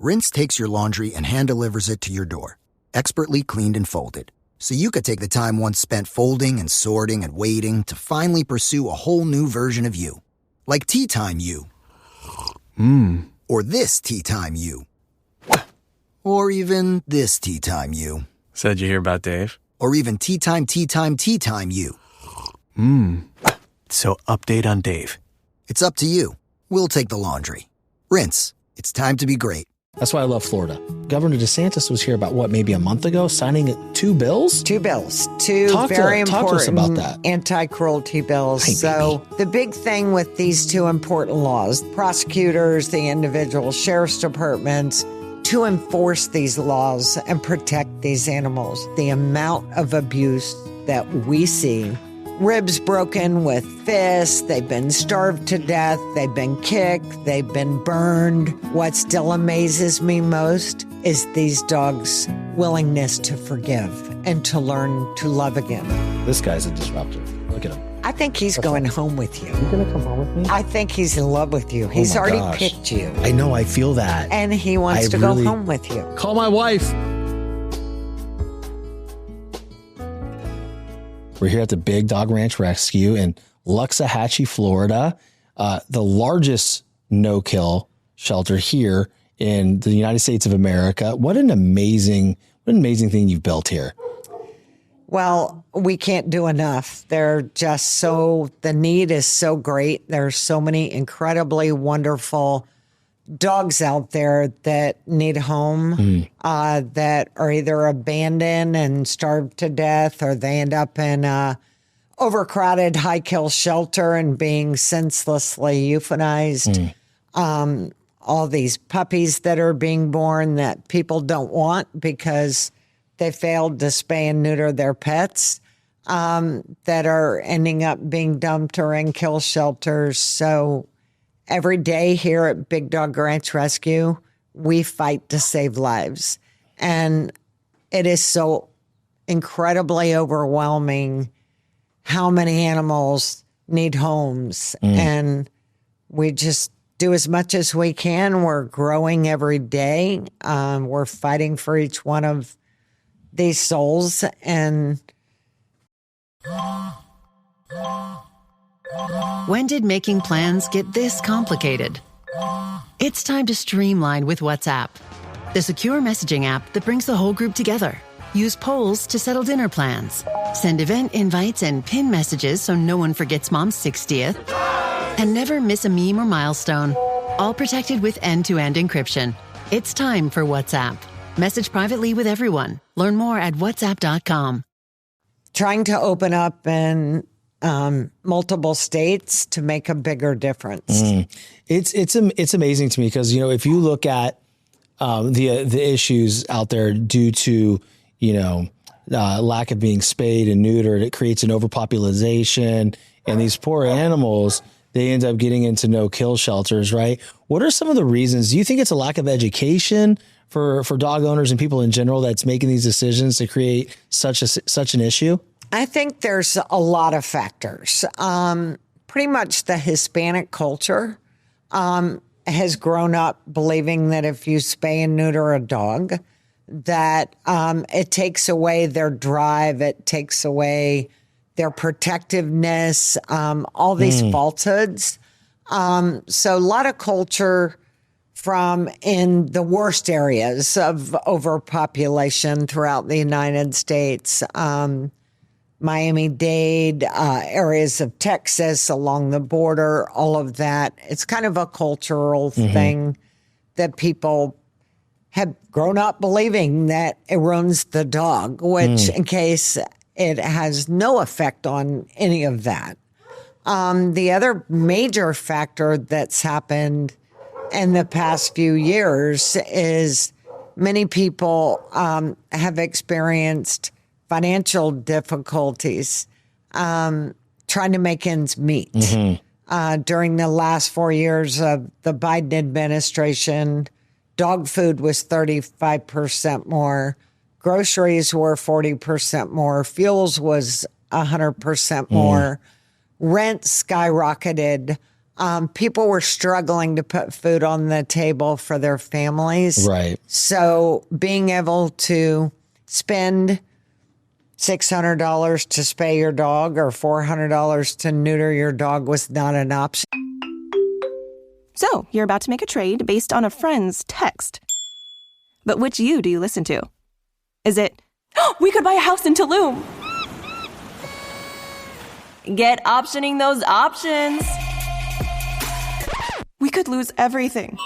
Rinse takes your laundry and hand-delivers it to your door, expertly cleaned and folded. So you could take the time once spent folding and sorting and waiting to finally pursue a whole new version of you. Like Tea Time You. Or this Tea Time You. Or even this Tea Time You. Said you hear about Dave? Or even Tea Time You. So update on Dave. It's up to you. We'll take the laundry. Rinse. It's time to be great. That's why I love Florida. Governor DeSantis was here about, maybe a month ago, signing 2 bills? 2 bills. Talk to us about that. Anti-cruelty bills. Hey, so baby. the big thing with these 2 important laws, prosecutors, the individual sheriff's departments, to enforce these laws and protect these animals. The amount of abuse that we see, ribs broken with fists, they've been starved to death, they've been kicked, they've been burned. What still amazes me most is these dogs' willingness to forgive and to learn to love again. This guy's a disruptor. Look at him. I think he's going home with you. You going to come home with me? I think he's in love with you. He's my already gosh. picked you. I know, I feel that. And he wants to go home with you. Call my wife. We're here at the Big Dog Ranch Rescue in Luxahatchee, Florida, the largest no-kill shelter here in the United States of America. What an amazing thing you've built here. Well, we can't do enough. They're just the need is so great. There's so many incredibly wonderful dogs out there that need a home, that are either abandoned and starved to death, or they end up in a overcrowded high-kill shelter and being senselessly euthanized. All these puppies that are being born that people don't want because they failed to spay and neuter their pets, that are ending up being dumped or in kill shelters. So every day here at Big Dog Ranch Rescue, we fight to save lives. And it is so incredibly overwhelming how many animals need homes. And we just do as much as we can. We're growing every day. We're fighting for each one of these souls. And when did making plans get this complicated? It's time to streamline with WhatsApp, the secure messaging app that brings the whole group together. Use polls to settle dinner plans. Send event invites and pin messages so no one forgets Mom's 60th. And never miss a meme or milestone. All protected with end-to-end encryption. It's time for WhatsApp. Message privately with everyone. Learn more at whatsapp.com. trying to open up in multiple states to make a bigger difference. It's amazing to me because, if you look at the issues out there due to, lack of being spayed and neutered, it creates an overpopulation, and these poor animals, they end up getting into no-kill shelters, right? What are some of the reasons? Do you think it's a lack of education for dog owners and people in general that's making these decisions to create such an issue? I think there's a lot of factors. Pretty much the Hispanic culture has grown up believing that if you spay and neuter a dog, that it takes away their drive, it takes away their protectiveness, all these falsehoods. So a lot of culture from in the worst areas of overpopulation throughout the United States, Miami-Dade, areas of Texas along the border, all of that. It's kind of a cultural thing that people have grown up believing that it ruins the dog, which in case it has no effect on any of that. The other major factor that's happened in the past few years is many people have experienced financial difficulties trying to make ends meet. During the last 4 years of the Biden administration, dog food was 35% more, groceries were 40% more, fuels was 100% more, rent skyrocketed. people were struggling to put food on the table for their families. Right. So being able to spend $600 to spay your dog or $400 to neuter your dog was not an option. So, you're about to make a trade based on a friend's text. But which you do you listen to? Is it, "Oh, we could buy a house in Tulum"? Get optioning those options. We could lose everything.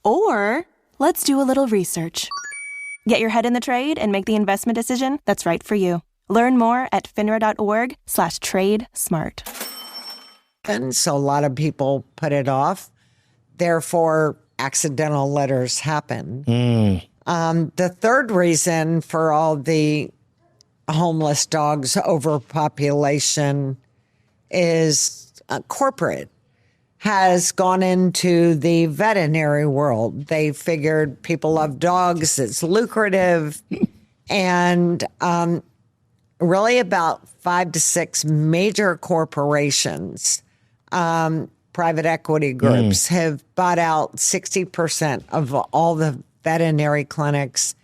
Or, let's do a little research. Get your head in the trade and make the investment decision that's right for you. Learn more at finra.org/trade-smart. And so a lot of people put it off. Therefore, accidental litters happen. The third reason for all the homeless dogs overpopulation is corporate has gone into the veterinary world. They figured people love dogs, it's lucrative, and really about 5 to 6 major corporations, private equity groups have bought out 60% of all the veterinary clinics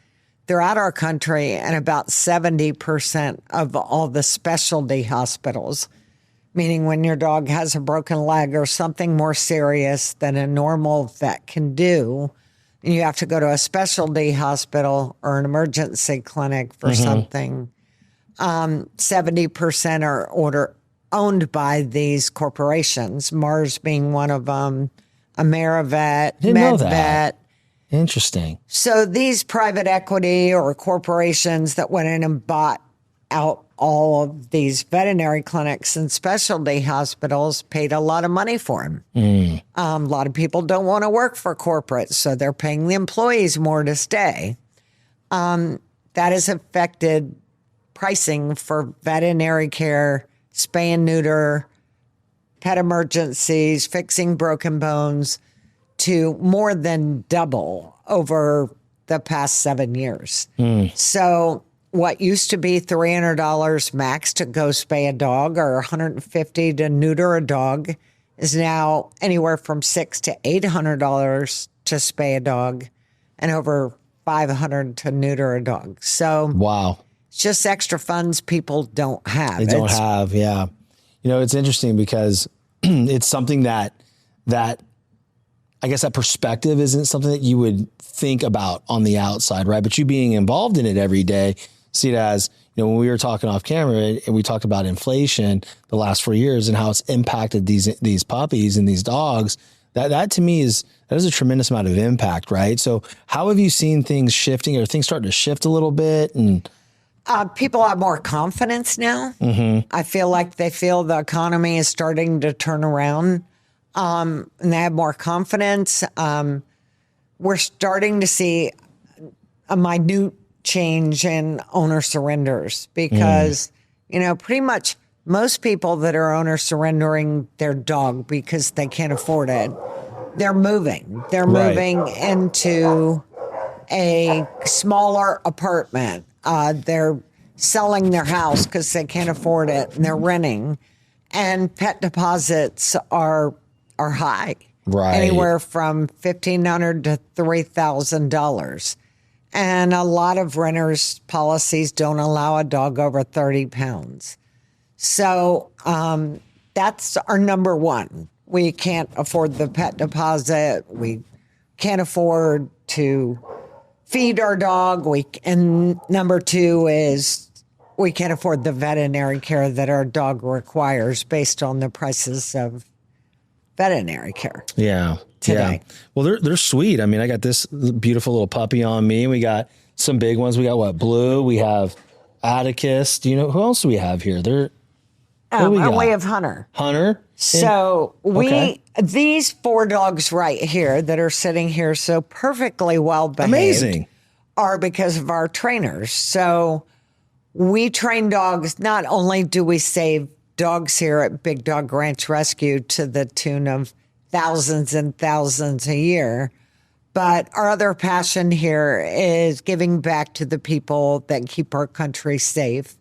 throughout our country and about 70% of all the specialty hospitals, meaning when your dog has a broken leg or something more serious than a normal vet can do, and you have to go to a specialty hospital or an emergency clinic for something, 70% are owned by these corporations, Mars being one of them, AmeriVet, MedVet. Interesting. So these private equity or corporations that went in and bought out all of these veterinary clinics and specialty hospitals paid a lot of money for them. A lot of people don't want to work for corporate, so they're paying the employees more to stay. That has affected pricing for veterinary care, spay and neuter, pet emergencies, fixing broken bones to more than double over the past 7 years. So what used to be $300 max to go spay a dog or $150 to neuter a dog is now anywhere from $600 to $800 to spay a dog and over $500 to neuter a dog. So wow. It's just extra funds people don't have. They don't have, yeah. You know, it's interesting because it's something that I guess that perspective isn't something that you would think about on the outside, right? But you being involved in it every day, see it as, you know, when we were talking off camera and we talked about inflation the last 4 years and how it's impacted these puppies and these dogs, that to me is a tremendous amount of impact, right? So how have you seen things shifting or things starting to shift a little bit? And people have more confidence now. I feel like they feel the economy is starting to turn around. And they have more confidence. We're starting to see a minute change in owner surrenders because, you know, pretty much most people that are owner surrendering their dog because they can't afford it, they're moving. They're moving into a smaller apartment. They're selling their house because they can't afford it and they're renting. And pet deposits are high, right? Anywhere from $1,500 to $3,000. And a lot of renters' policies don't allow a dog over 30 pounds. So that's our number one. We can't afford the pet deposit. We can't afford to feed our dog. And number two is we can't afford the veterinary care that our dog requires based on the prices of veterinary care. Yeah. Today. Yeah. Well, they're sweet. I mean, I got this beautiful little puppy on me. We got some big ones. We got Blue. We have Atticus. Do you know who else do we have here? We have Hunter. Hunter. So these 4 dogs right here that are sitting here so perfectly well behaved are because of our trainers. So we train dogs. Not only do we save dogs here at Big Dog Ranch Rescue to the tune of thousands and thousands a year, but our other passion here is giving back to the people that keep our country safe,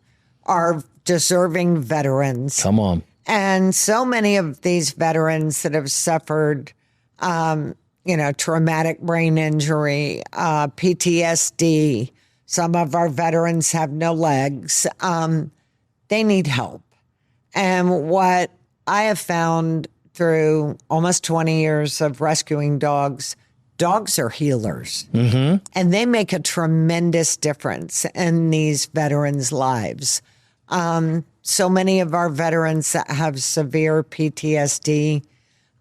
our deserving veterans. Come on. And so many of these veterans that have suffered, traumatic brain injury, PTSD, some of our veterans have no legs. They need help. And what I have found through almost 20 years of rescuing dogs are healers. And they make a tremendous difference in these veterans' lives. So many of our veterans that have severe PTSD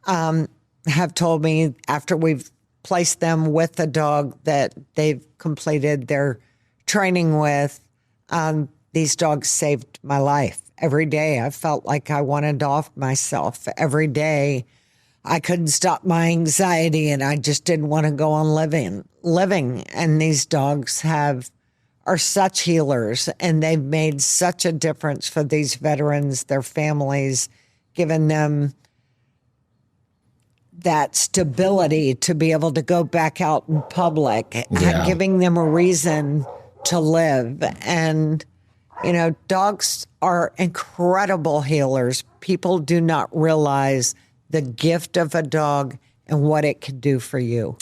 have told me after we've placed them with a dog that they've completed their training with, these dogs saved my life. Every day I felt like I wanted to off myself. Every day I couldn't stop my anxiety and I just didn't want to go on living. And these dogs are such healers, and they've made such a difference for these veterans, their families, giving them that stability to be able to go back out in public, giving them a reason to live. And, dogs are incredible healers. People do not realize the gift of a dog and what it can do for you.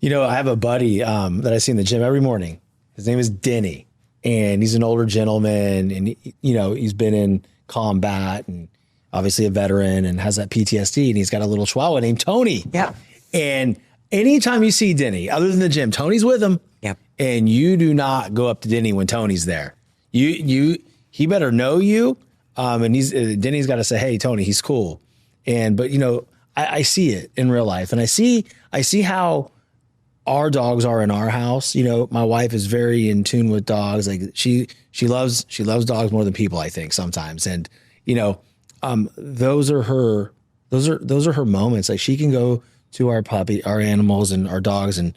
I have a buddy that I see in the gym every morning. His name is Denny, and he's an older gentleman, and he's been in combat and obviously a veteran and has that PTSD, and he's got a little chihuahua named Tony. Yep. And anytime you see Denny, other than the gym, Tony's with him. Yep. And you do not go up to Denny when Tony's there. He better know you. And Denny's got to say, "Hey, Tony, he's cool." But I see it in real life, and I see how our dogs are in our house. My wife is very in tune with dogs. Like she loves dogs more than people, I think, sometimes. And those are her moments. Like she can go to our animals and our dogs, and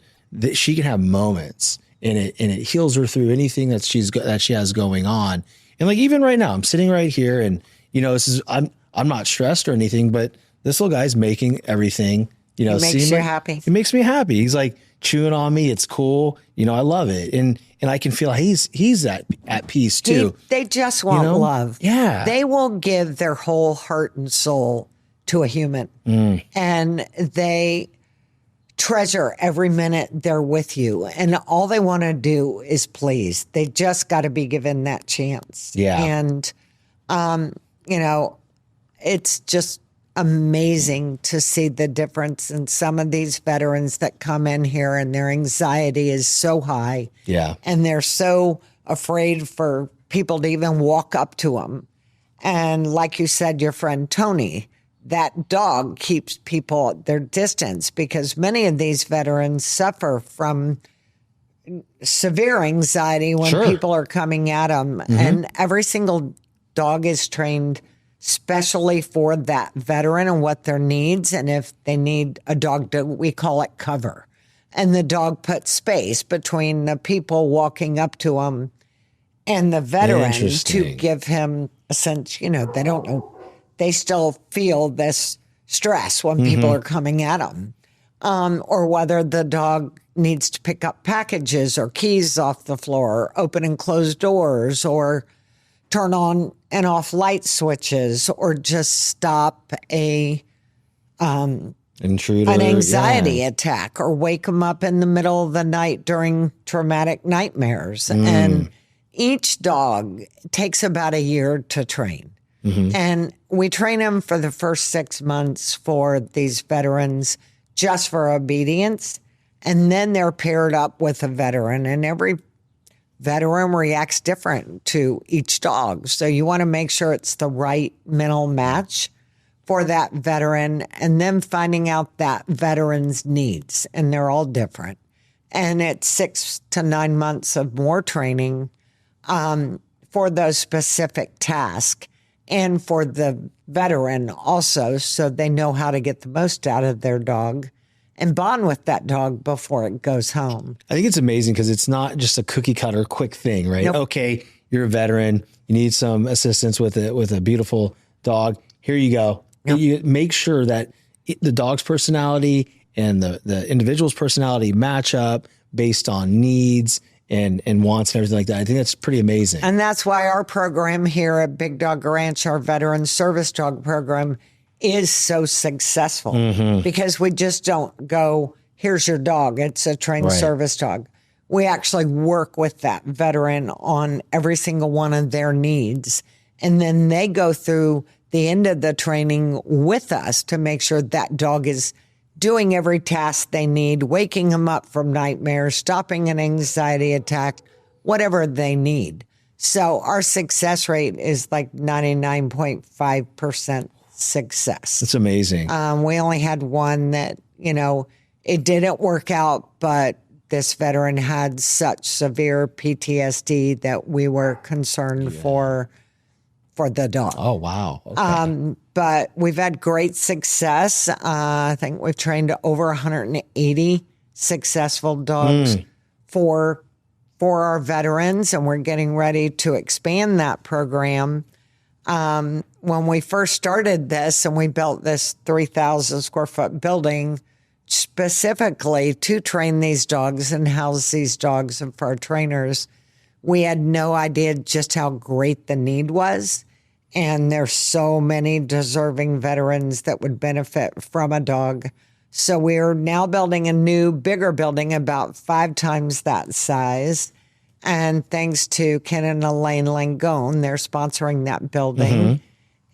she can have moments, and it heals her through anything that she has going on. And like even right now, I'm sitting right here, and I'm not stressed or anything, but this little guy's making everything. It makes you happy. It makes me happy. He's like chewing on me. It's cool. I love it. And I can feel he's at peace too. They just want love. Yeah. They will give their whole heart and soul to a human. And they treasure every minute they're with you. And all they want to do is please. They just got to be given that chance. Yeah. And, it's just amazing to see the difference in some of these veterans that come in here and their anxiety is so high. Yeah. And they're so afraid for people to even walk up to them. And like you said, your friend Tony, that dog keeps people at their distance because many of these veterans suffer from severe anxiety when people are coming at them. And every single dog is trained specially for that veteran and what their needs. And if they need a dog, we call it cover. And the dog puts space between the people walking up to him and the veteran to give him a sense, they don't know. They still feel this stress when people are coming at them. Or whether the dog needs to pick up packages or keys off the floor, or open and close doors, or turn on and off light switches, or just stop an anxiety attack, or wake them up in the middle of the night during traumatic nightmares. And each dog takes about a year to train. And we train them for the first 6 months for these veterans just for obedience. And then they're paired up with a veteran, and every veteran reacts different to each dog. So you want to make sure it's the right mental match for that veteran, and then finding out that veteran's needs, and they're all different. And it's 6 to 9 months of more training for those specific tasks, and for the veteran also, so they know how to get the most out of their dog and bond with that dog before it goes home. I think it's amazing because it's not just a cookie cutter quick thing, right? Nope. Okay, you're a veteran. You need some assistance with a beautiful dog. Here you go. Yep. You make sure that the dog's personality and the individual's personality match up based on needs and wants and everything like that. I think that's pretty amazing. And that's why our program here at Big Dog Ranch, our veteran service dog program, is so successful because we just don't go, here's your dog. It's a trained service dog. We actually work with that veteran on every single one of their needs. And then they go through the end of the training with us to make sure that dog is doing every task they need, waking them up from nightmares, stopping an anxiety attack, whatever they need. So our success rate is like 99.5% success. It's amazing. We only had one that, it didn't work out, but this veteran had such severe PTSD that we were concerned for the dog. Oh, wow. Okay. But we've had great success. I think we've trained over 180 successful dogs for our veterans, and we're getting ready to expand that program. When we first started this and we built this 3,000 square foot building specifically to train these dogs and house these dogs and for our trainers, we had no idea just how great the need was. And there's so many deserving veterans that would benefit from a dog. So we're now building a new, bigger building, about 5 times that size. And thanks to Ken and Elaine Langone, they're sponsoring that building.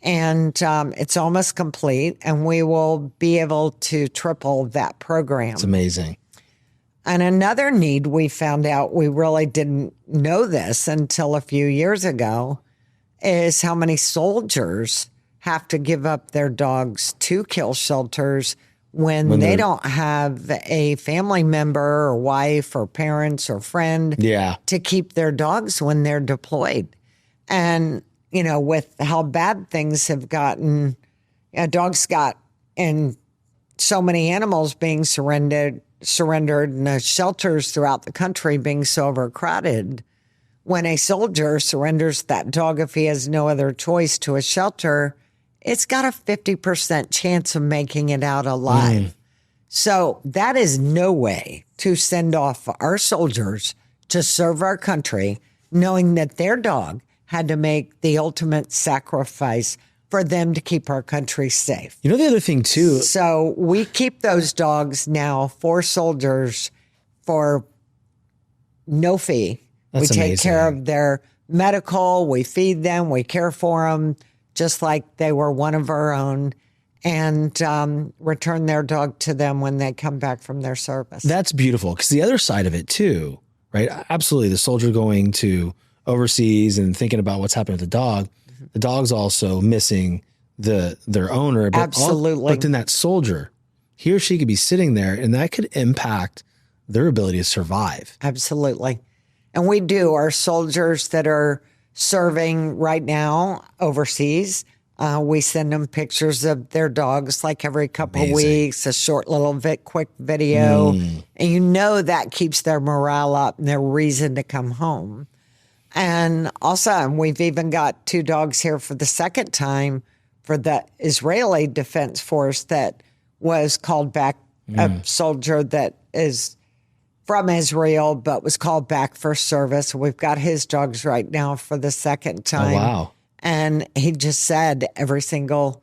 And it's almost complete, and we will be able to triple that program. It's amazing. And another need we found out, we really didn't know this until a few years ago, is how many soldiers have to give up their dogs to kill shelters when they don't have a family member or wife or parents or friend to keep their dogs when they're deployed. And, with how bad things have gotten, dogs got, and so many animals being surrendered and the shelters throughout the country being so overcrowded. When a soldier surrenders that dog, if he has no other choice, to a shelter, it's got a 50% chance of making it out alive. So that is no way to send off our soldiers to serve our country, knowing that their dog had to make the ultimate sacrifice for them to keep our country safe. The other thing, too. So we keep those dogs now for soldiers for no fee. That's we take amazing. care of their medical. We feed them. We care for them just like they were one of our own, and return their dog to them when they come back from their service. That's beautiful, because the other side of it, too, right? Absolutely. The soldier going to overseas and thinking about what's happening with the dog. The dog's also missing their owner. But Absolutely. But then that soldier, he or she could be sitting there, and that could impact their ability to survive. Absolutely. And we do. Our soldiers that are serving right now overseas, we send them pictures of their dogs like every couple of weeks, a short little quick video. And that keeps their morale up and their reason to come home. And also, we've even got 2 dogs here for the second time for the Israeli Defense Force that was called back, a soldier that is from Israel, but was called back for service. We've got his dogs right now for the second time. Oh, wow. And he just said every single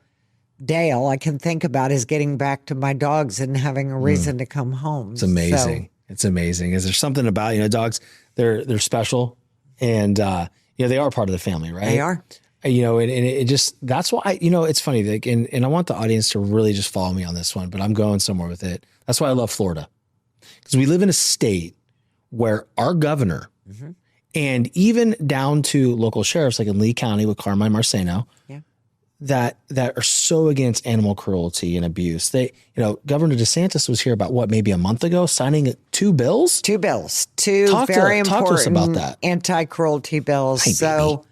day, all I can think about is getting back to my dogs and having a reason to come home. It's amazing. So, it's amazing. Is there something about, dogs, they're special, and, they are part of the family, right? They are. And it just, that's why, it's funny, like, and I want the audience to really just follow me on this one, but I'm going somewhere with it. That's why I love Florida. Because we live in a state where our governor, and even down to local sheriffs, like in Lee County with Carmine Marceno, that are so against animal cruelty and abuse. Governor DeSantis was here about maybe a month ago, signing 2 bills? 2 bills. 2 very important talk to us about that. Anti-cruelty bills. Governor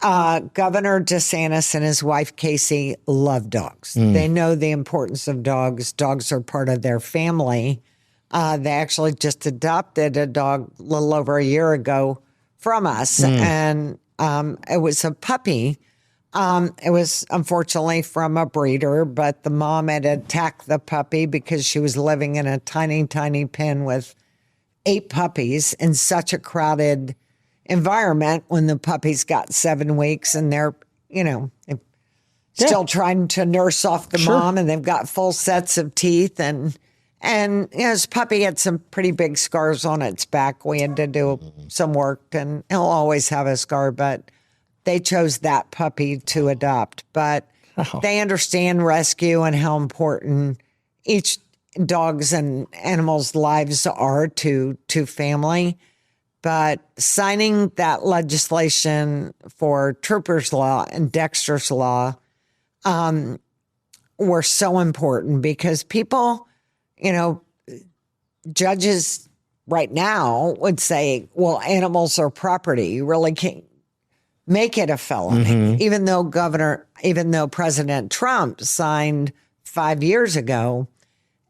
DeSantis and his wife, Casey, love dogs. They know the importance of dogs. Dogs are part of their family. They actually just adopted a dog a little over a year ago from us, and it was a puppy. It was unfortunately from a breeder, but the mom had attacked the puppy because she was living in a tiny, tiny pen with 8 puppies in such a crowded environment when the puppies got 7 weeks and they're, still trying to nurse off the mom, and they've got full sets of teeth. And this puppy had some pretty big scars on its back. We had to do some work, and he'll always have a scar, but they chose that puppy to adopt. But they understand rescue and how important each dog's and animals' lives are to family. But signing that legislation for Trooper's Law and Dexter's Law were so important because people, judges right now would say, well, animals are property. You really can't make it a felony. Even though President Trump signed 5 years ago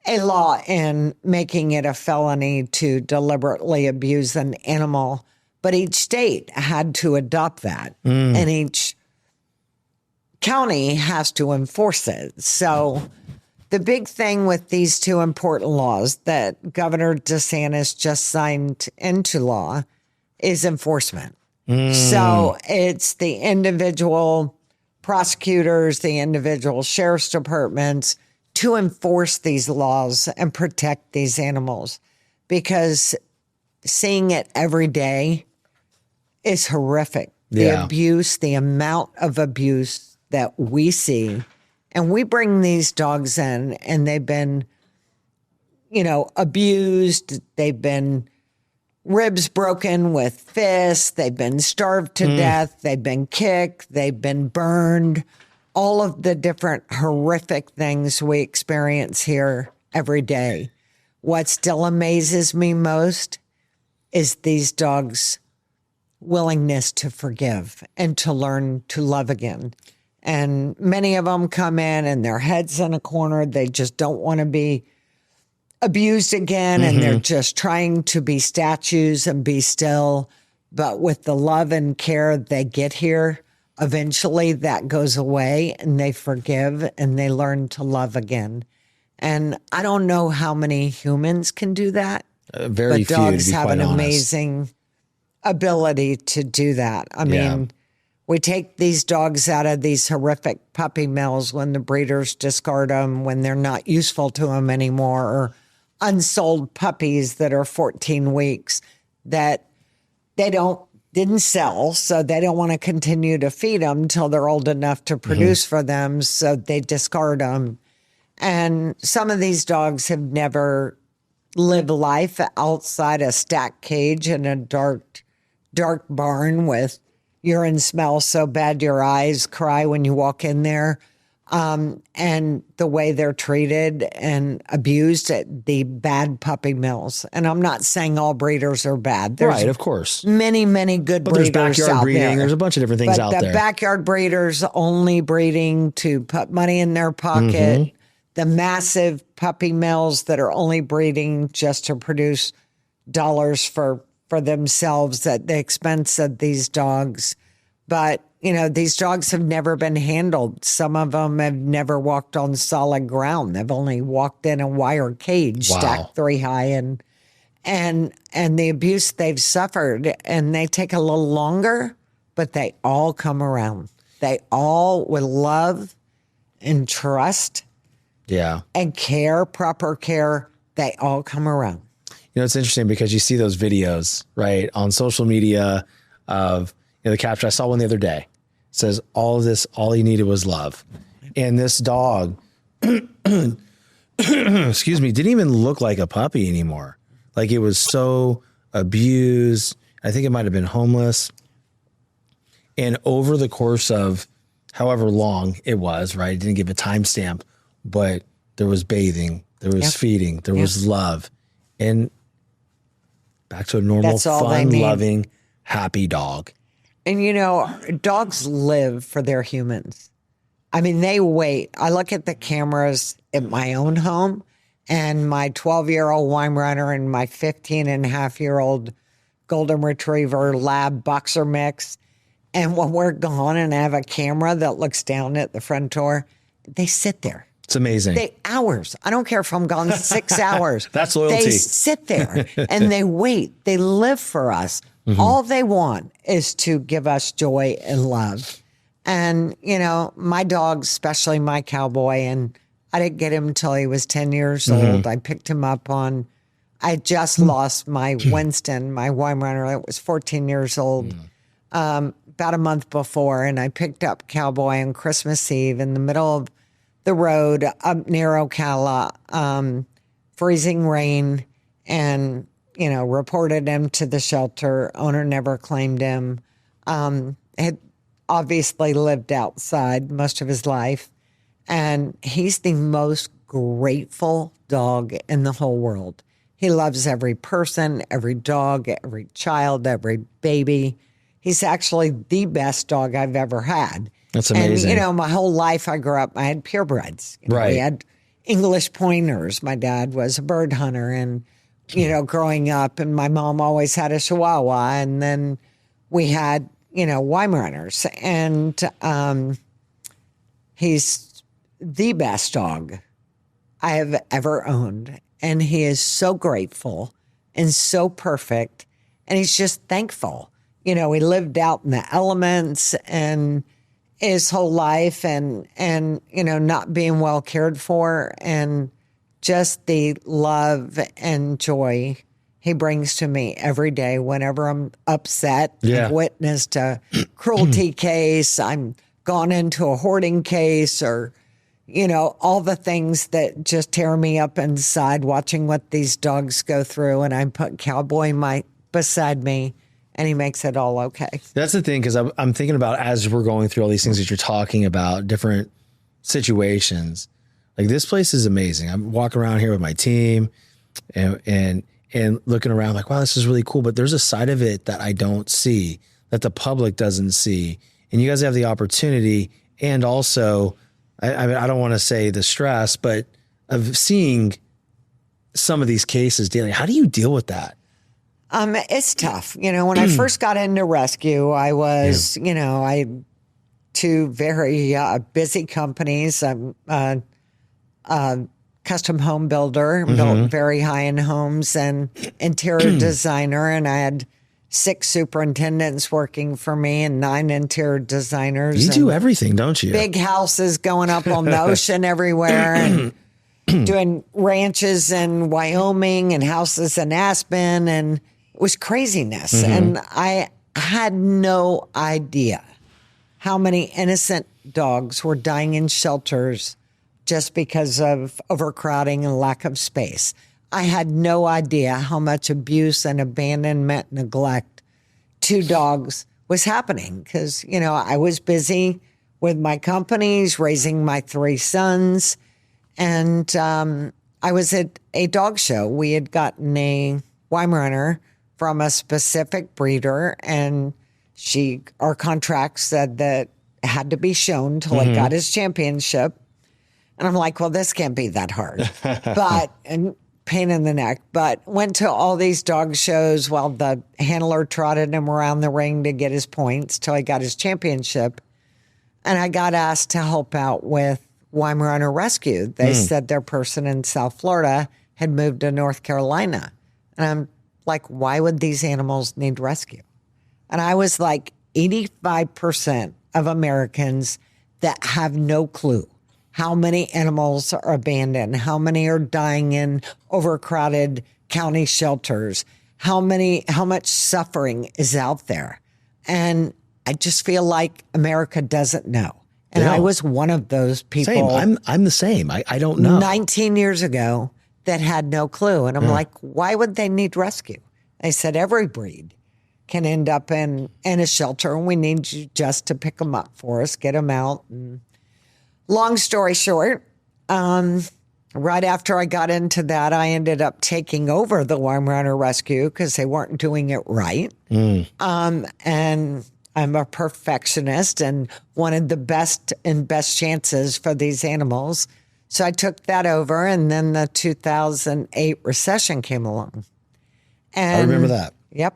a law in making it a felony to deliberately abuse an animal, but each state had to adopt that, and each county has to enforce it. So the big thing with these 2 important laws that Governor DeSantis just signed into law is enforcement. So it's the individual prosecutors, the individual sheriff's departments to enforce these laws and protect these animals, because seeing it every day is horrific. The abuse, the amount of abuse that we see, and we bring these dogs in and they've been, abused. They've been ribs broken with fists. They've been starved to death. They've been kicked. They've been burned. All of the different horrific things we experience here every day. What still amazes me most is these dogs' willingness to forgive and to learn to love again. And many of them come in and their head's in a corner. They just don't want to be abused again. And they're just trying to be statues and be still. But with the love and care they get here, eventually that goes away and they forgive and they learn to love again. And I don't know how many humans can do that. Very few, dogs to be have quite an honest. amazing ability to do that. I mean, we take these dogs out of these horrific puppy mills when the breeders discard them, when they're not useful to them anymore, or unsold puppies that are 14 weeks that they didn't sell, so they don't want to continue to feed them till they're old enough to produce for them, so they discard them. And some of these dogs have never lived life outside a stacked cage in a dark barn with urine smell so bad your eyes cry when you walk in there. And the way they're treated and abused at the bad puppy mills. And I'm not saying all breeders are bad. There's Right, of course. many, many good But there's breeders backyard out breeding. there. There's a bunch of different things But out the there. backyard breeders only breeding to put money in their pocket. The massive puppy mills that are only breeding just to produce dollars for themselves at the expense of these dogs. But, these dogs have never been handled. Some of them have never walked on solid ground. They've only walked in a wire cage stacked 3 high and the abuse they've suffered. And they take a little longer, but they all come around. They all, with love and trust and care, proper care, they all come around. It's interesting because you see those videos, right, on social media of the capture. I saw one the other day. It says, all he needed was love. And this dog, excuse me, didn't even look like a puppy anymore. Like, it was so abused. I think it might have been homeless. And over the course of however long it was, right, it didn't give a timestamp, but there was bathing, there was feeding, there was love. And back to a normal, fun, loving, happy dog. And dogs live for their humans. I mean, they wait. I look at the cameras at my own home and my 12-year-old Weimaraner and my 15-and-a-half-year-old golden retriever lab boxer mix. And when we're gone and I have a camera that looks down at the front door, they sit there. It's amazing. Hours. I don't care if I'm gone 6 hours. That's loyalty. They sit there and they wait. They live for us. All they want is to give us joy and love. And, you know, my dog, especially my cowboy, and I didn't get him until he was 10 years old. I picked him up I just lost my Winston, my Weimaraner, that was 14 years old, about a month before. And I picked up Cowboy on Christmas Eve in the middle of the road up near Ocala, freezing rain, and, you know, reported him to the shelter. Owner never claimed him. Had obviously lived outside most of his life. And he's the most grateful dog in the whole world. He loves every person, every dog, every child, every baby. He's actually the best dog I've ever had. That's amazing. And, you know, my whole life I grew up, I had purebreds. You know, Right. We had English pointers. My dad was a bird hunter, and, you know, growing up, and my mom always had a Chihuahua. And then we had, you know, Weimaraners. And he's the best dog I have ever owned. And he is so grateful and so perfect. And he's just thankful. You know, he lived out in the elements and his whole life and, you know, not being well cared for, and just the love and joy he brings to me every day whenever I'm upset. Yeah. I've witnessed a cruelty case. I'm gone into a hoarding case, or, you know, all the things that just tear me up inside watching what these dogs go through. And I put Cowboy beside me, and he makes it all okay. That's the thing, because I'm thinking about, as we're going through all these things that you're talking about, different situations, like this place is amazing. I'm walking around here with my team and looking around like, wow, this is really cool. But there's a side of it that I don't see, that the public doesn't see. And you guys have the opportunity, and also, I mean, I don't want to say the stress, but of seeing some of these cases daily. How do you deal with that? It's tough. You know, when I first got into rescue, I was, you know, I two very busy companies. I'm a custom home builder, built very high-end homes, and interior designer. And I had 6 superintendents working for me and 9 interior designers. You do everything, don't you? Big houses going up on the ocean everywhere, and doing ranches in Wyoming and houses in Aspen, and it was craziness. And I had no idea how many innocent dogs were dying in shelters just because of overcrowding and lack of space. I had no idea how much abuse and abandonment, neglect to dogs was happening, because, you know, I was busy with my companies, raising my 3 sons. And I was at a dog show. We had gotten a Weimaraner from a specific breeder, and our contract said that it had to be shown till it got his championship. And I'm like, well, this can't be that hard. And pain in the neck. But went to all these dog shows while the handler trotted him around the ring to get his points till he got his championship. And I got asked to help out with Weimaraner Rescue. They said their person in South Florida had moved to North Carolina. And I'm like, why would these animals need rescue? And I was like, 85% of Americans that have no clue how many animals are abandoned, how many are dying in overcrowded county shelters, how much suffering is out there. And I just feel like America doesn't know. And I was one of those people. Same. I'm the same. I don't know. 19 years ago that had no clue. And I'm like, why would they need rescue? They said every breed can end up in a shelter, and we need you just to pick them up for us, get them out. And long story short, right after I got into that, I ended up taking over the Weimaraner Rescue because they weren't doing it right. And I'm a perfectionist and wanted the best chances for these animals. So I took that over, and then the 2008 recession came along. And I remember that. Yep.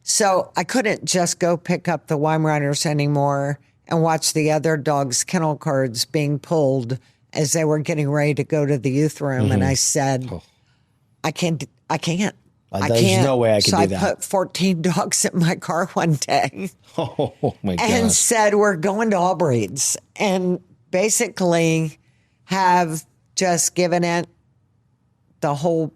So I couldn't just go pick up the Weimaraners anymore and watch the other dogs' kennel cards being pulled as they were getting ready to go to the youth room. And I said, I can't. There's no way I could so do I that. put 14 dogs in my car one day Oh my God. and said, we're going to all breeds. And basically have just given it the whole,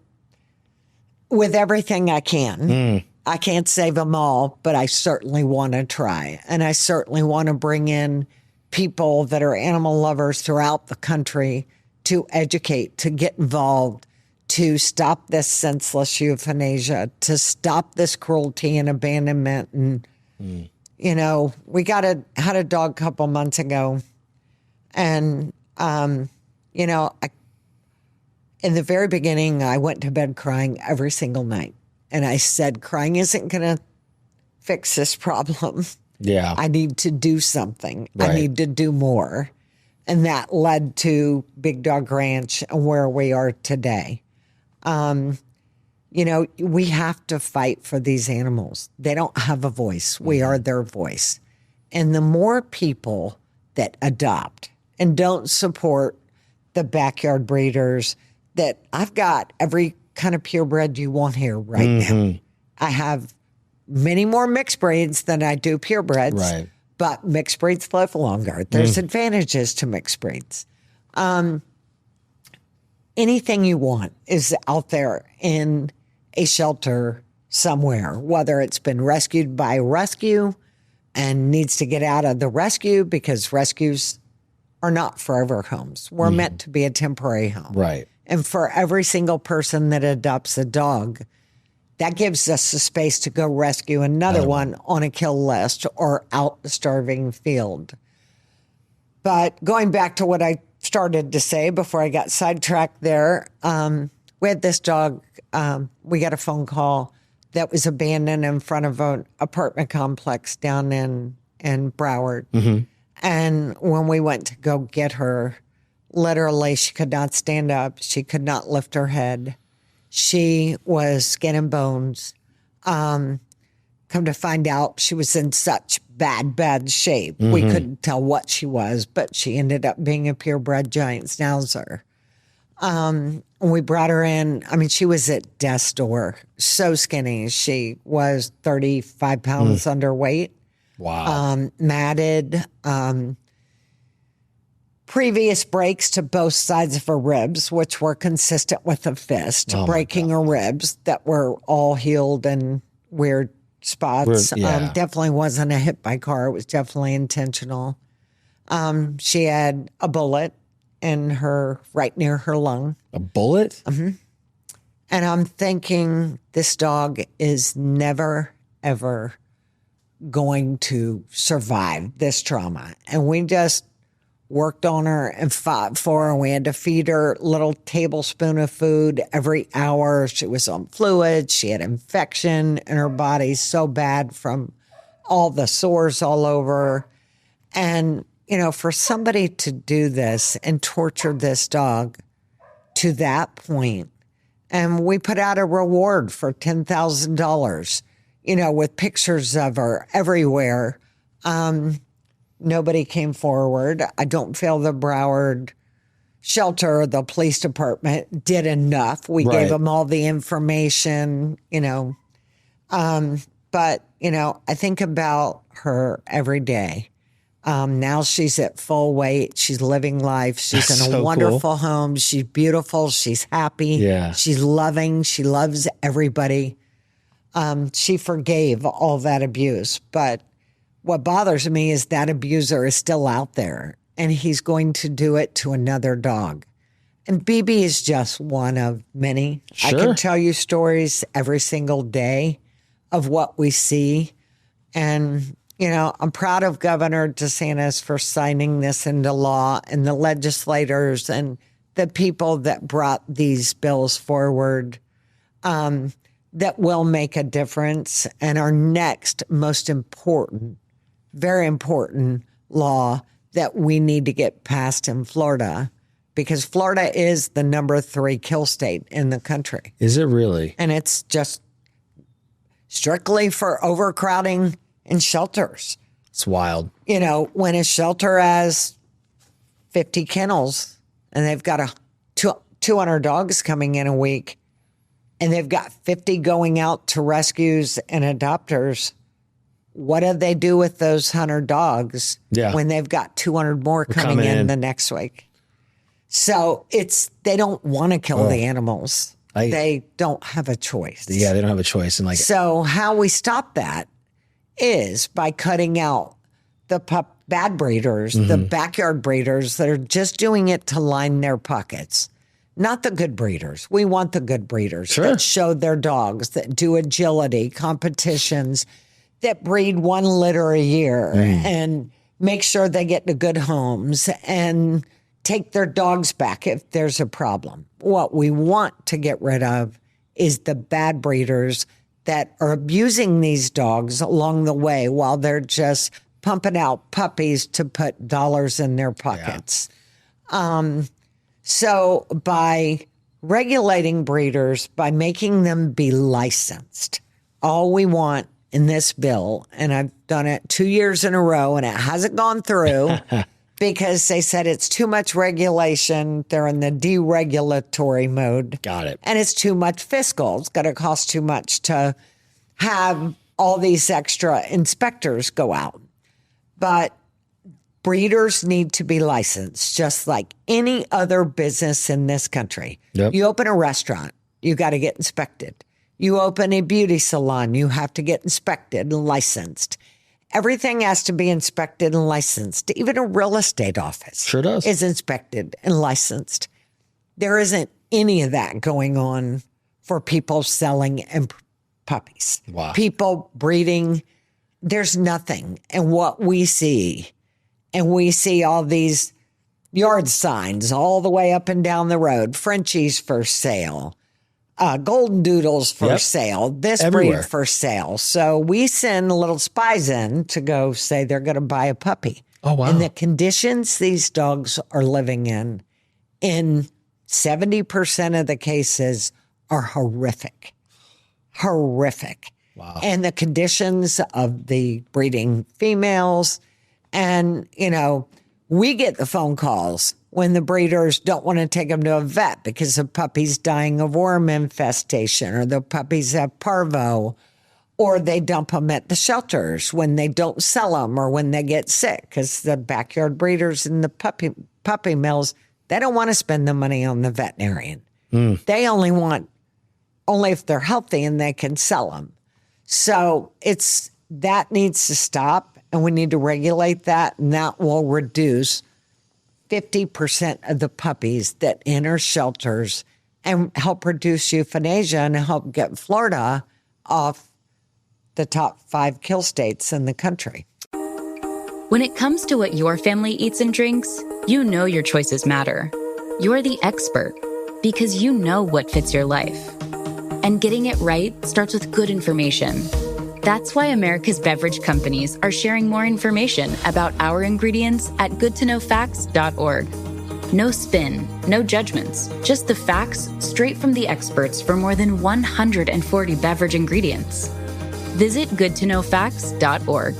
with everything I can. I can't save them all, but I certainly want to try. And I certainly want to bring in people that are animal lovers throughout the country to educate, to get involved, to stop this senseless euthanasia, to stop this cruelty and abandonment. And, you know, we had a dog a couple months ago. And, you know, in the very beginning, I went to bed crying every single night. And I said, crying isn't going to fix this problem. Yeah. I need to do something. Right. I need to do more. And that led to Big Dog Ranch and where we are today. You know, we have to fight for these animals. They don't have a voice. We are their voice. And the more people that adopt and don't support the backyard breeders, that I've got every kind of purebred you want here right now. I have many more mixed breeds than I do purebreds, Right. but mixed breeds live longer. There's advantages to mixed breeds. Anything you want is out there in a shelter somewhere, whether it's been rescued by rescue and needs to get out of the rescue, because rescues are not forever homes. We're meant to be a temporary home. Right. And for every single person that adopts a dog, that gives us the space to go rescue another one on a kill list or out the starving field. But going back to what I started to say before I got sidetracked there, we had this dog. We got a phone call that was abandoned in front of an apartment complex down in Broward. And when we went to go get her, literally, she could not stand up. She could not lift her head. She was skin and bones. Come to find out, she was in such bad shape. We couldn't tell what she was, but she ended up being a purebred giant schnauzer. We brought her in. I mean, she was at death's door, so skinny. She was 35 pounds underweight. Wow. Matted. Previous breaks to both sides of her ribs, which were consistent with a fist, breaking her ribs that were all healed in weird spots. Definitely wasn't a hit by car. It was definitely intentional. She had a bullet in her, right near her lung. A bullet? And I'm thinking, this dog is never, ever going to survive this trauma. And we just worked on her and fought for her. And we had to feed her a little tablespoon of food every hour. She was on fluids. She had infection in her body so bad from all the sores all over. And, you know, for somebody to do this and torture this dog to that point, and we put out a reward for $10,000, you know, with pictures of her everywhere. Nobody came forward. I don't feel the Broward shelter, the police department did enough. We gave them all the information, you know. But, you know, I think about her every day. Now she's at full weight. She's living life. She's in a wonderful home. She's beautiful. She's happy. Yeah. She's loving. She loves everybody. She forgave all that abuse. But what bothers me is that abuser is still out there, and he's going to do it to another dog. And BB is just one of many. Sure. I can tell you stories every single day of what we see. And, you know, I'm proud of Governor DeSantis for signing this into law, and the legislators and the people that brought these bills forward that will make a difference. And our next most important, very important law that we need to get passed in Florida, because Florida is the number 3 kill state in the country. Is it really? And it's just strictly for overcrowding in shelters. It's wild. You know, when a shelter has 50 kennels and they've got 200 dogs coming in a week, and they've got 50 going out to rescues and adopters, what do they do with those 100 dogs when they've got 200 more coming in the next week? So they don't want to kill the animals. They don't have a choice. Yeah, they don't have a choice. And so how we stop that is by cutting out the bad breeders, the backyard breeders that are just doing it to line their pockets. Not the good breeders. We want the good breeders that show their dogs, that do agility competitions, that breed 1 litter a year and make sure they get to good homes and take their dogs back if there's a problem. What we want to get rid of is the bad breeders that are abusing these dogs along the way while they're just pumping out puppies to put dollars in their pockets. So by regulating breeders, by making them be licensed, all we want in this bill, and I've done it 2 years in a row and it hasn't gone through because they said it's too much regulation. They're in the deregulatory mode. Got it. And it's too much fiscal. It's going to cost too much to have all these extra inspectors go out. But breeders need to be licensed just like any other business in this country. Yep. You open a restaurant, you got to get inspected. You open a beauty salon, you have to get inspected and licensed. Everything has to be inspected and licensed. Even a real estate office is inspected and licensed. There isn't any of that going on for people selling puppies. Wow. People breeding, there's nothing. And what we see, and we see all these yard signs all the way up and down the road, Frenchies for sale, golden doodles for sale, this breed for sale. So we send little spies in to go say they're going to buy a puppy. Oh, wow. And the conditions these dogs are living in 70% of the cases are horrific. Horrific. Wow. And the conditions of the breeding females. And, we get the phone calls when the breeders don't want to take them to a vet because the puppy's dying of worm infestation, or the puppies have parvo, or they dump them at the shelters when they don't sell them or when they get sick, because the backyard breeders and the puppy mills, they don't want to spend the money on the veterinarian. They only if they're healthy and they can sell them. So that needs to stop. And we need to regulate that, and that will reduce 50% of the puppies that enter shelters and help reduce euthanasia and help get Florida off the top 5 kill states in the country. When it comes to what your family eats and drinks, you know your choices matter. You're the expert because you know what fits your life. And getting it right starts with good information. That's why America's beverage companies are sharing more information about our ingredients at goodtoknowfacts.org. No spin, no judgments, just the facts straight from the experts for more than 140 beverage ingredients. Visit goodtoknowfacts.org.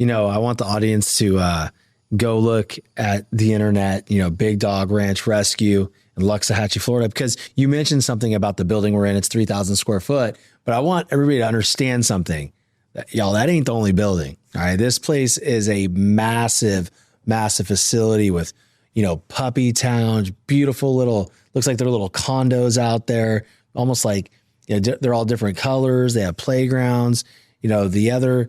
I want the audience to go look at the internet, Big Dog Ranch Rescue in Luxahatchee, Florida, because you mentioned something about the building we're in. It's 3,000 square foot. But I want everybody to understand something. That ain't the only building. All right. This place is a massive, massive facility with, puppy towns, beautiful looks like they're little condos out there, almost like they're all different colors. They have playgrounds. The other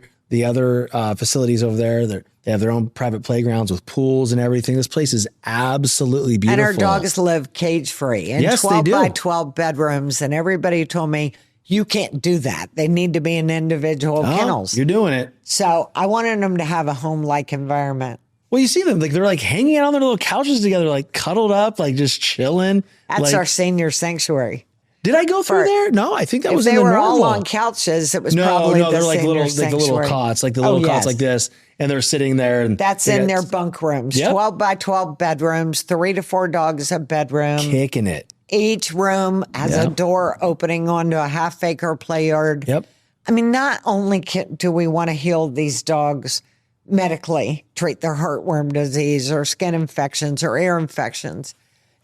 facilities over there, they have their own private playgrounds with pools and everything. This place is absolutely beautiful. And our dogs live cage free in 12 by 12 bedrooms. And everybody told me, you can't do that. They need to be in individual kennels. You're doing it. So I wanted them to have a home-like environment. Well, you see them, they're hanging out on their little couches together, cuddled up, just chilling. That's our senior sanctuary. Did I go through there? No, I think that was in the normal. If they were all on couches, it was probably the they're senior sanctuary. the little cots, cots like this, and they're sitting there. And that's in their bunk rooms. 12 by 12 bedrooms, 3 to 4 dogs a bedroom. Kicking it. Each room has a door opening onto a half-acre play yard. Yep. I mean, not only do we want to heal these dogs medically treat their heartworm disease or skin infections or ear infections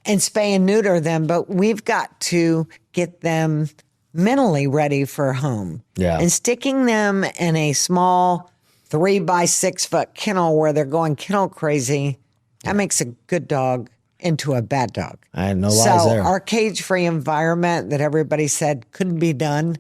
and spay and neuter them. But we've got to get them mentally ready for home. Yeah. And sticking them in a small 3 by 6 foot kennel where they're going kennel crazy, that makes a good dog into a bad dog. I had no lies So there. our cage-free environment that everybody said couldn't be done,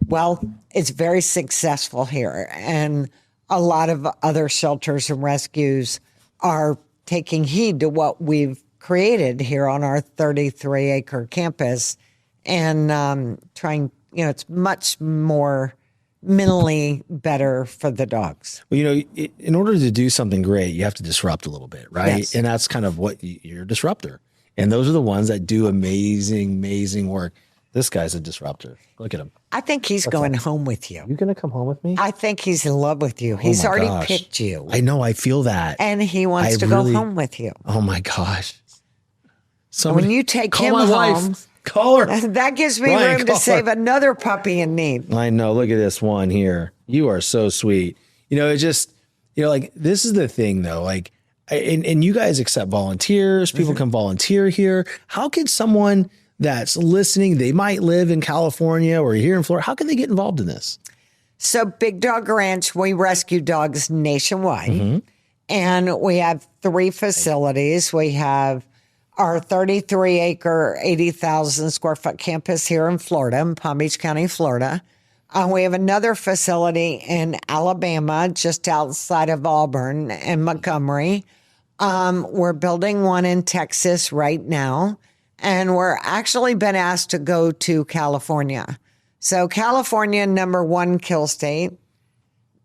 well, it's very successful here. And a lot of other shelters and rescues are taking heed to what we've created here on our 33-acre campus and trying, it's much more mentally better for the dogs. Well, in order to do something great, you have to disrupt a little bit, right? Yes. And that's kind of what you're a disruptor. And those are the ones that do amazing, amazing work. This guy's a disruptor. Look at him. I think he's going home with you. You going to come home with me? I think he's in love with you. He's my already gosh. picked you. I know. I feel that. And he wants I to really- go home with you. Oh my gosh. When you take call him my home, wife. Call her. that gives me Ryan, room to call save her. another puppy in need. I know. Look at this one here. You are so sweet. It just, like this is the thing though. Like, and you guys accept volunteers. People can volunteer here. How can someone that's listening, they might live in California or here in Florida, how can they get involved in this? So Big Dog Ranch, we rescue dogs nationwide. Mm-hmm. And we have 3 facilities. We have our 33-acre, 80,000 square foot campus here in Florida, in Palm Beach County, Florida. We have another facility in Alabama, just outside of Auburn and Montgomery. We're building one in Texas right now. And we're actually been asked to go to California. So California, number 1 kill state.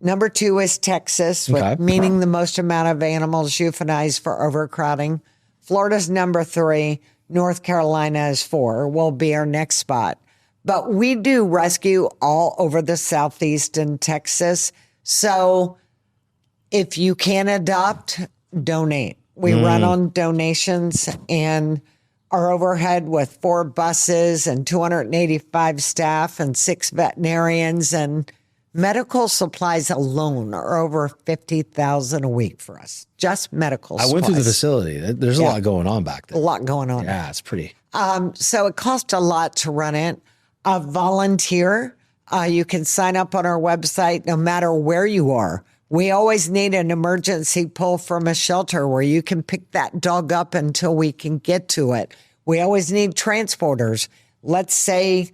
Number 2 is Texas, meaning the most amount of animals euthanized for overcrowding. Florida's number 3. North Carolina is 4. Will be our next spot. But we do rescue all over the Southeast and Texas. So if you can adopt, donate. We run on donations, and our overhead with 4 buses and 285 staff and 6 veterinarians and medical supplies alone are over $50,000 a week for us. Just medical supplies. I went through the facility. There's a lot going on back there. A lot going on. Yeah, it's pretty. So it costs a lot to run it. Volunteer. You can sign up on our website no matter where you are. We always need an emergency pull from a shelter where you can pick that dog up until we can get to it. We always need transporters. Let's say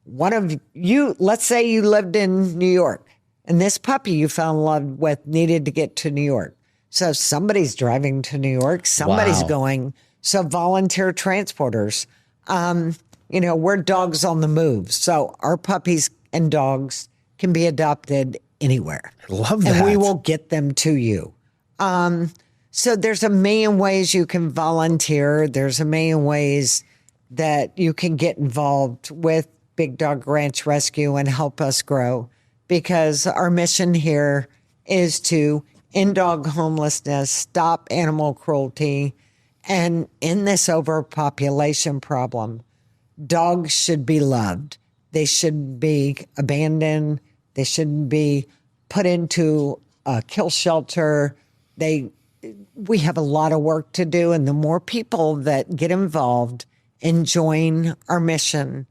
you lived in New York and this puppy you fell in love with needed to get to New York. So somebody's driving to New York, somebody's going. So volunteer transporters. We're dogs on the move. So our puppies and dogs can be adopted anywhere. I love that. And we will get them to you. So there's a million ways you can volunteer. There's a million ways that you can get involved with Big Dog Ranch Rescue and help us grow, because our mission here is to end dog homelessness, stop animal cruelty, and end this overpopulation problem. Dogs should be loved. They shouldn't be abandoned. They shouldn't be put into a kill shelter. We have a lot of work to do, and the more people that get involved and join our mission,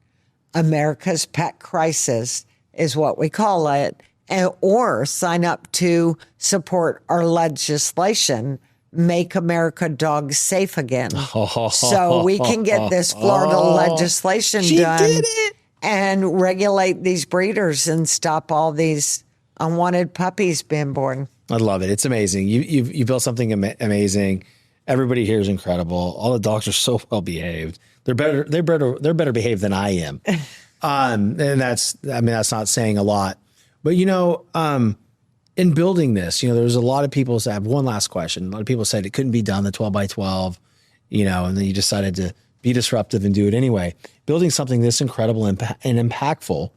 America's Pet Crisis is what we call it, or sign up to support our legislation, Make America Dogs Safe Again. So we can get this Florida legislation done and regulate these breeders and stop all these unwanted puppies being born. I love it. It's amazing. You built something amazing. Everybody here is incredible. All the dogs are so well behaved. They're better behaved than I am. And that's not saying a lot, but in building this, there's a lot of people that have one last question. A lot of people said it couldn't be done, the 12 by 12, and then you decided to be disruptive and do it anyway. Building something this incredible and impactful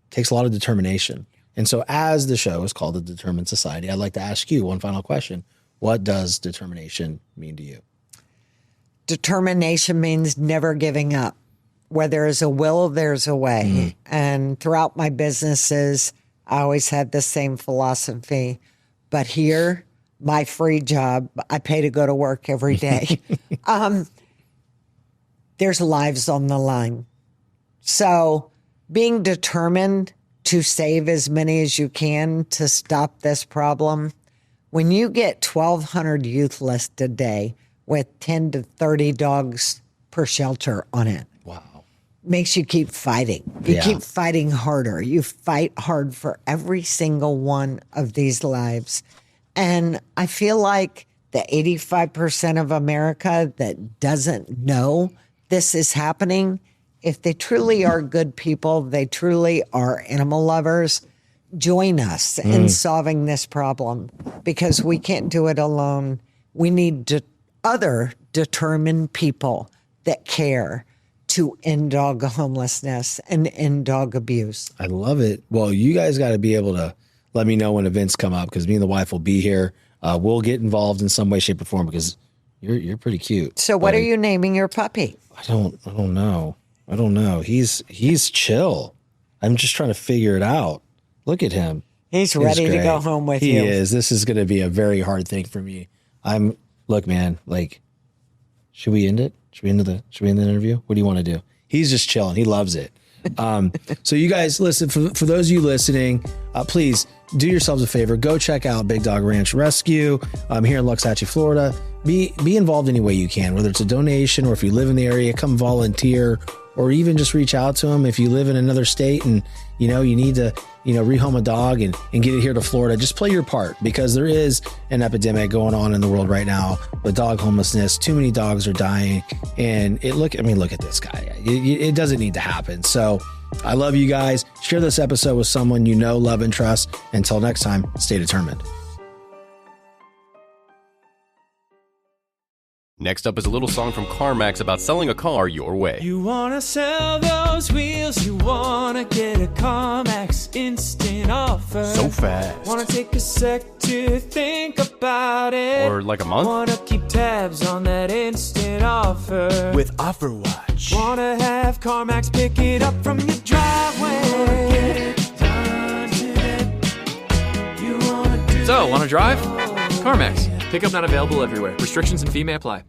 takes a lot of determination. And so as the show is called The Determined Society, I'd like to ask you one final question. What does determination mean to you? Determination means never giving up. Where there is a will, there's a way. And throughout my businesses, I always had the same philosophy. But here, my free job, I pay to go to work every day. There's lives on the line. So being determined to save as many as you can to stop this problem, when you get 1,200 youth lists a day with 10 to 30 dogs per shelter on it, makes you keep fighting. You keep fighting harder. You fight hard for every single one of these lives. And I feel like the 85% of America that doesn't know this is happening, if they truly are good people, they truly are animal lovers, join us in solving this problem, because we can't do it alone. We need other determined people that care to end dog homelessness and end dog abuse. I love it. Well, you guys got to be able to let me know when events come up, because me and the wife will be here. We'll get involved in some way, shape, or form, because you're pretty cute. So what are you naming your puppy? I don't know. He's chill. I'm just trying to figure it out. Look at him. He's ready to go home with you. He is. This is going to be a very hard thing for me. Look, man, like, should we end it? Should we end the interview? What do you want to do? He's just chilling. He loves it. So you guys, listen, for those of you listening, please do yourselves a favor. Go check out Big Dog Ranch Rescue here in Luxatchee, Florida. Be involved any way you can, whether it's a donation or if you live in the area, come volunteer, or even just reach out to them if you live in another state and you need to rehome a dog and get it here to Florida. Just play your part, because there is an epidemic going on in the world right now with dog homelessness. Too many dogs are dying, and look at this guy. It doesn't need to happen. So I love you guys. Share this episode with someone you know, love, and trust. Until next time, stay determined. Next up is a little song from CarMax about selling a car your way. You wanna sell those wheels, you wanna get a CarMax instant offer. So fast. Wanna take a sec to think about it. Or like a month? Wanna keep tabs on that instant offer. With Offer Watch. Wanna have CarMax pick it up from your driveway. Get it done today. You wanna do So, wanna drive? CarMax. Pickup not available everywhere. Restrictions and fee may apply.